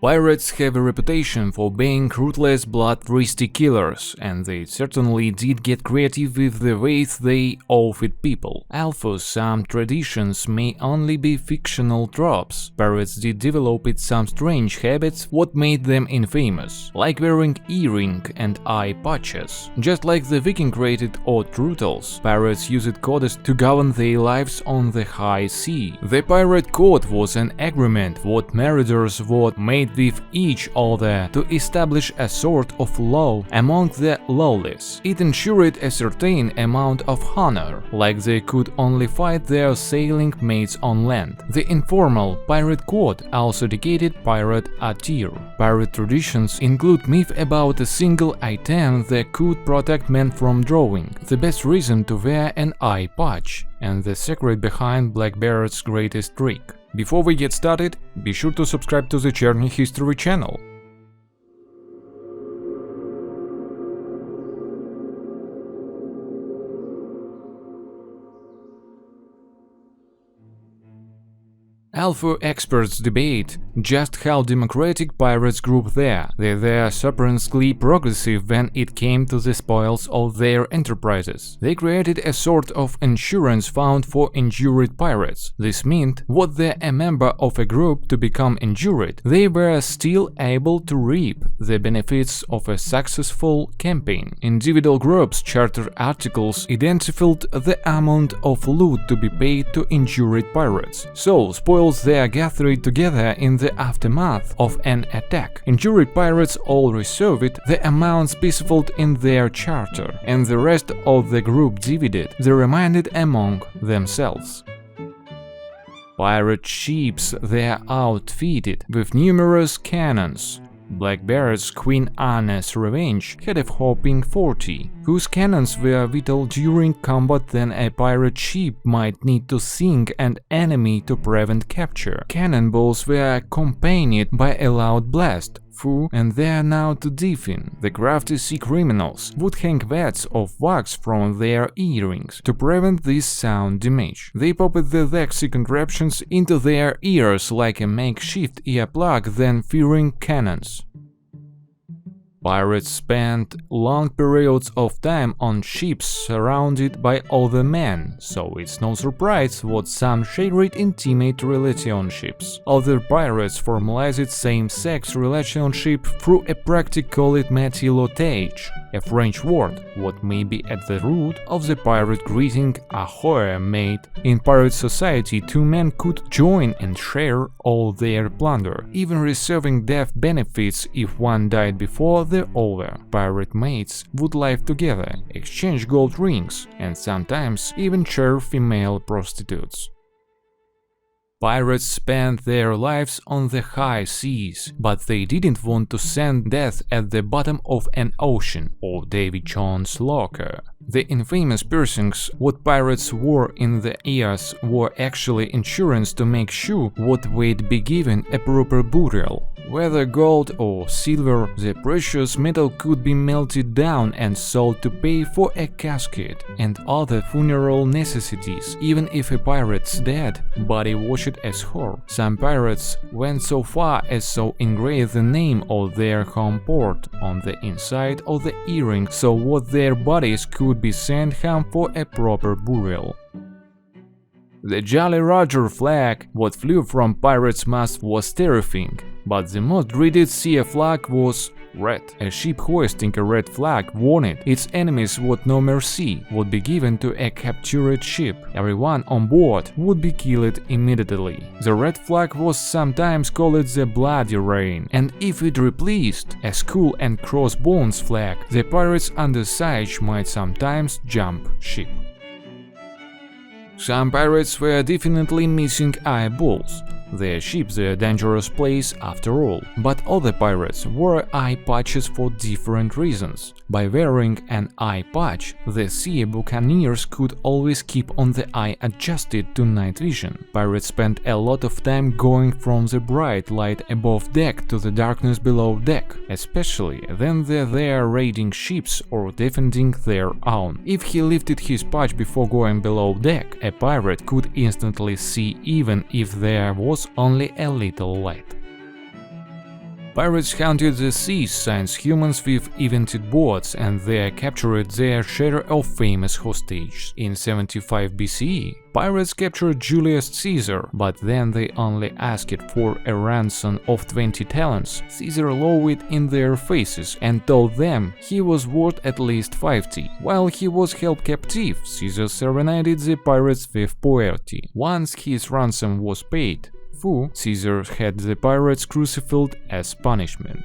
Pirates have a reputation for being ruthless, bloodthirsty killers, and they certainly did get creative with the ways they outfit people. Although some traditions may only be fictional tropes, pirates did develop some strange habits what made them infamous, like wearing earring and eye patches. Just like the Viking created odd rituals, pirates used codes to govern their lives on the high sea. The pirate code was an agreement what marauders would made with each other to establish a sort of law among the lawless. It ensured a certain amount of honor, like they could only fight their sailing mates on land. The informal pirate code also dedicated pirate attire. Pirate traditions include myth about a single item that could protect men from drowning, the best reason to wear an eye patch, and the secret behind Blackbeard's greatest trick. Before we get started, be sure to subscribe to the Journey History channel. Although experts debate just how democratic pirates grew there, they were surprisingly progressive when it came to the spoils of their enterprises. They created a sort of insurance fund for injured pirates. This meant what were a member of a group to become injured, they were still able to reap the benefits of a successful campaign. Individual groups' charter articles identified the amount of loot to be paid to injured pirates. So, spoils they are gathered together in the aftermath of an attack. Injured pirates all reserved the amount specified in their charter, and the rest of the group divided the remainder among themselves. Pirate ships were outfitted with numerous cannons. Blackbeard's Queen Anne's Revenge had a whopping 40, whose cannons were vital during combat. Then a pirate ship might need to sink an enemy to prevent capture. Cannonballs were accompanied by a loud blast, and they are now to deafen. The crafty sea criminals would hang beds of wax from their earrings to prevent this sound damage. They popped the waxy contraptions into their ears like a makeshift earplug, then firing cannons. Pirates spent long periods of time on ships surrounded by other men, so it's no surprise what some shared intimate relationships. Other pirates formalized same-sex relationship through a practice called métillotage, a French word what may be at the root of the pirate greeting ahoy mate. In pirate society, two men could join and share all their plunder, even receiving death benefits if one died before the other. Pirate mates would live together, exchange gold rings, and sometimes even share female prostitutes. Pirates spent their lives on the high seas, but they didn't want to send death at the bottom of an ocean or Davy Jones' locker. The infamous piercings what pirates wore in the ears were actually insurance to make sure what would be given a proper burial. Whether gold or silver, the precious metal could be melted down and sold to pay for a casket and other funeral necessities, even if a pirate's dead body washed as whore. Some pirates went so far as to engrave the name of their home port on the inside of the earring, so what their bodies could be sent home for a proper burial. The Jolly Roger flag what flew from pirates' masts was terrifying, but the most dreaded sea flag was red. A ship hoisting a red flag warned its enemies what no mercy would be given to a captured ship. Everyone on board would be killed immediately. The red flag was sometimes called the Bloody Rain, and if it replaced a skull and crossbones flag, the pirates under siege might sometimes jump ship. Some pirates were definitely missing eyeballs. Their ships were a dangerous place after all, but other pirates wore eye patches for different reasons. By wearing an eye patch, the sea buccaneers could always keep on the eye adjusted to night vision. Pirates spent a lot of time going from the bright light above deck to the darkness below deck, especially when they were raiding ships or defending their own. If he lifted his patch before going below deck, a pirate could instantly see even if there was only a little light. Pirates hunted the seas since humans with invented boats, and they captured their share of famous hostages. In 75 BCE, pirates captured Julius Caesar, but then they only asked for a ransom of 20 talents. Caesar lowered in their faces and told them he was worth at least 50. While he was held captive, Caesar serenaded the pirates with poetry. Once his ransom was paid, Caesar had the pirates crucified as punishment.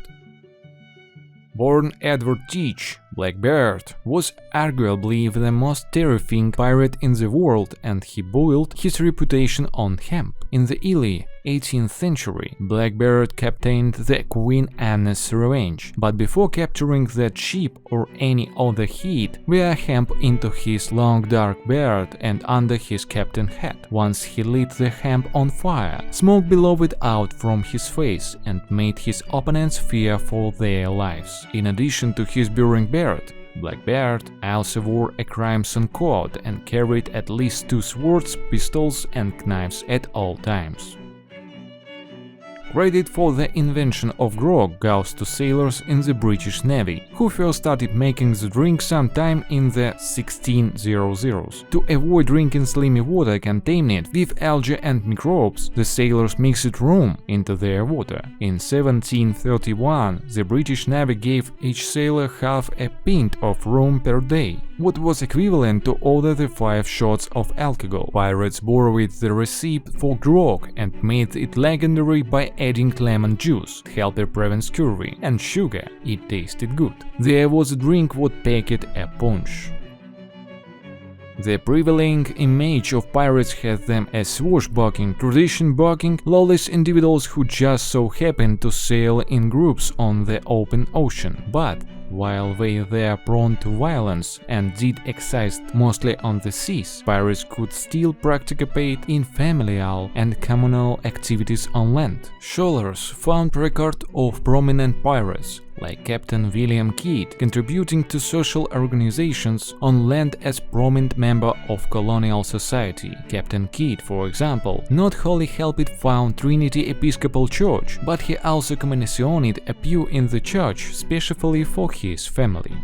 Born Edward Teach, Blackbeard was arguably the most terrifying pirate in the world, and he built his reputation on hemp. In the early 18th century, Blackbeard captained the Queen Anne's Revenge, but before capturing that ship or any other heat, wore hemp into his long dark beard and under his captain hat. Once he lit the hemp on fire, smoke billowed out from his face and made his opponents fear for their lives. In addition to his burning beard, Blackbeard also wore a crimson coat and carried at least 2 swords, pistols and knives at all times. Credit for the invention of grog goes to sailors in the British Navy, who first started making the drink sometime in the 1600s. To avoid drinking slimy water contaminated with algae and microbes, the sailors mixed rum into their water. In 1731, the British Navy gave each sailor half a pint of rum per day, what was equivalent to order the 5 shots of alcohol. Pirates borrowed the recipe for grog and made it legendary by adding lemon juice, helped prevent scurvy, and sugar. It tasted good. There was a drink what packed a punch. The prevailing image of pirates had them as swashbuckling, tradition-bucking, lawless individuals who just so happened to sail in groups on the open ocean. But while they were prone to violence and did exist mostly on the seas, pirates could still participate in familial and communal activities on land. Scholars found record of prominent pirates, like Captain William Kidd, contributing to social organizations on land as prominent member of colonial society. Captain Kidd, for example, not wholly helped found Trinity Episcopal Church, but he also commissioned a pew in the church specially for his family.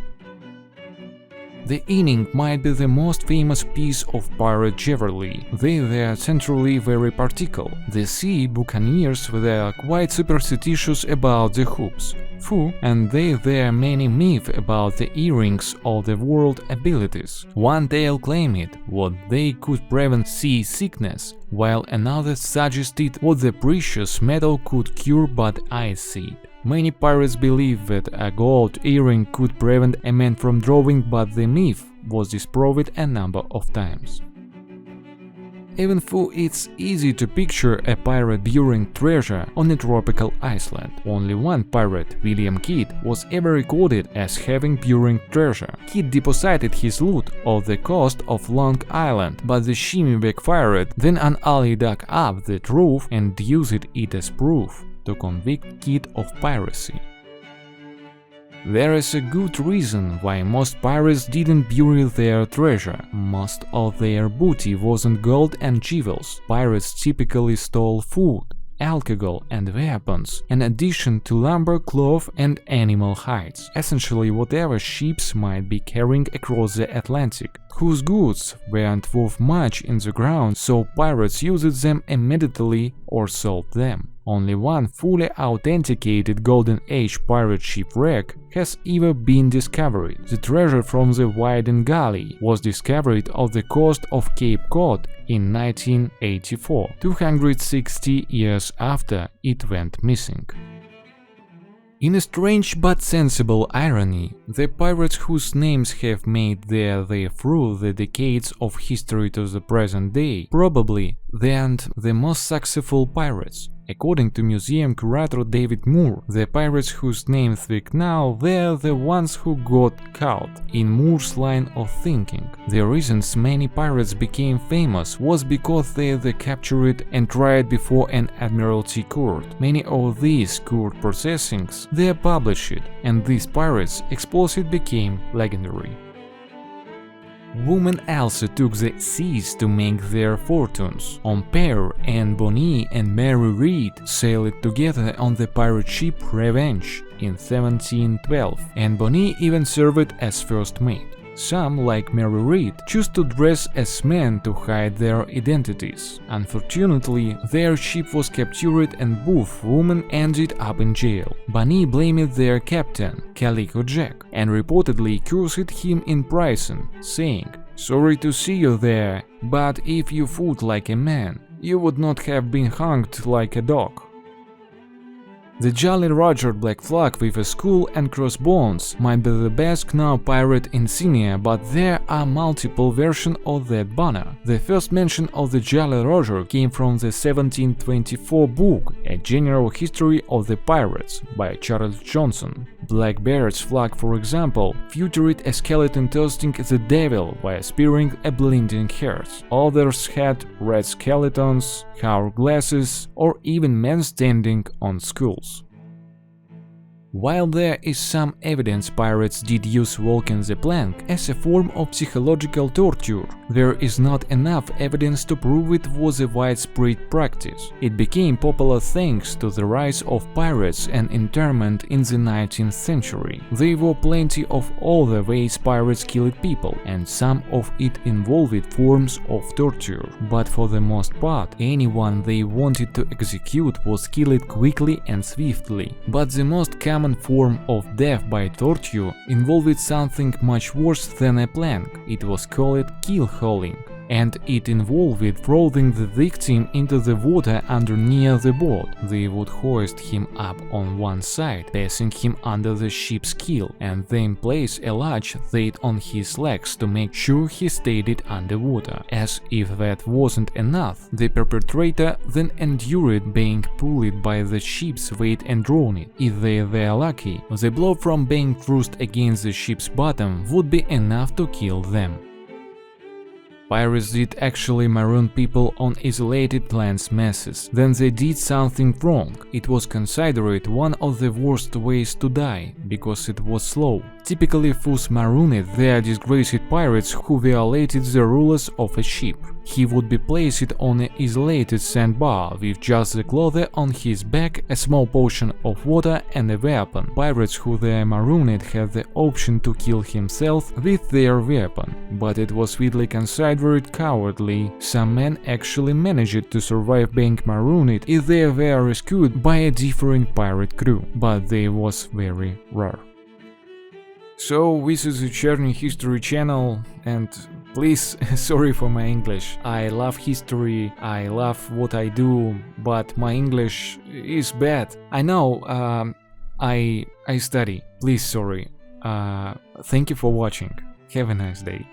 The inning might be the most famous piece of pirate chivalry. They were centrally very particular. The sea buccaneers were quite superstitious about the hoops, and there were many myths about the earrings of the world abilities. One tale claimed that they could prevent sea sickness, while another suggested that the precious metal could cure bad eyesight. Many pirates believed that a gold earring could prevent a man from drowning, but the myth was disproved a number of times. Even though it's easy to picture a pirate burying treasure on a tropical island, only one pirate, William Kidd, was ever recorded as having buried treasure. Kidd deposited his loot off the coast of Long Island, but the shimmy backfired. Then an ally dug up the truth and used it as proof to convict Kidd of piracy. There is a good reason why most pirates didn't bury their treasure. Most of their booty wasn't gold and jewels. Pirates typically stole food, alcohol and weapons, in addition to lumber, cloth and animal hides, essentially whatever ships might be carrying across the Atlantic, whose goods weren't worth much in the ground, so pirates used them immediately or sold them. Only one fully authenticated Golden Age pirate shipwreck has ever been discovered. The treasure from the Wyden Galley was discovered off the coast of Cape Cod in 1984, 260 years after it went missing. In a strange but sensible irony, the pirates whose names have made their way through the decades of history to the present day probably aren't the most successful pirates. According to museum curator David Moore, the pirates whose names stick now were the ones who got caught in Moore's line of thinking. The reasons many pirates became famous was because they were captured and tried before an admiralty court. Many of these court proceedings were published, and these pirates' exploits became legendary. Women also took the seas to make their fortunes. Ampere and Bonny and Mary Read sailed together on the pirate ship Revenge in 1712, and Bonny even served as first mate. Some, like Mary Read, choose to dress as men to hide their identities. Unfortunately, their ship was captured and both women ended up in jail. Bonny blamed their captain, Calico Jack, and reportedly cursed him in prison, saying, "Sorry to see you there, but if you fought like a man, you would not have been hanged like a dog." The Jolly Roger black flag with a skull and crossbones might be the best known pirate insignia, but there are multiple versions of that banner. The first mention of the Jolly Roger came from the 1724 book A General History of the Pirates by Charles Johnson. Blackbeard's flag, for example, featured a skeleton toasting the devil while spearing a bleeding heart. Others had red skeletons, hourglasses, or even men standing on skulls. While there is some evidence pirates did use walking the plank as a form of psychological torture, there is not enough evidence to prove it was a widespread practice. It became popular thanks to the rise of pirates and internment in the 19th century. There were plenty of other ways pirates killed people, and some of it involved forms of torture, but for the most part, anyone they wanted to execute was killed quickly and swiftly. But the most common form of death by torture involved something much worse than a plank. It was called keel-hauling, and it involved throwing the victim into the water underneath the boat. They would hoist him up on one side, passing him under the ship's keel, and then place a large weight on his legs to make sure he stayed underwater. As if that wasn't enough, the perpetrator then endured being pulled by the ship's weight and drowned. If they were lucky, the blow from being thrust against the ship's bottom would be enough to kill them. Pirates did actually maroon people on isolated land masses. Then they did something wrong. It was considered one of the worst ways to die, because it was slow. Typically, fools marooned their disgraced pirates who violated the rules of a ship. He would be placed on an isolated sandbar with just the clothes on his back, a small portion of water and a weapon. Pirates who were marooned had the option to kill himself with their weapon, but it was widely considered cowardly. Some men actually managed to survive being marooned if they were rescued by a different pirate crew, but they was very rare. So this is a Cherny History channel, and please, sorry for my English. I love history, I love what I do, but my English is bad. I know, I study. Please, sorry. Thank you for watching. Have a nice day.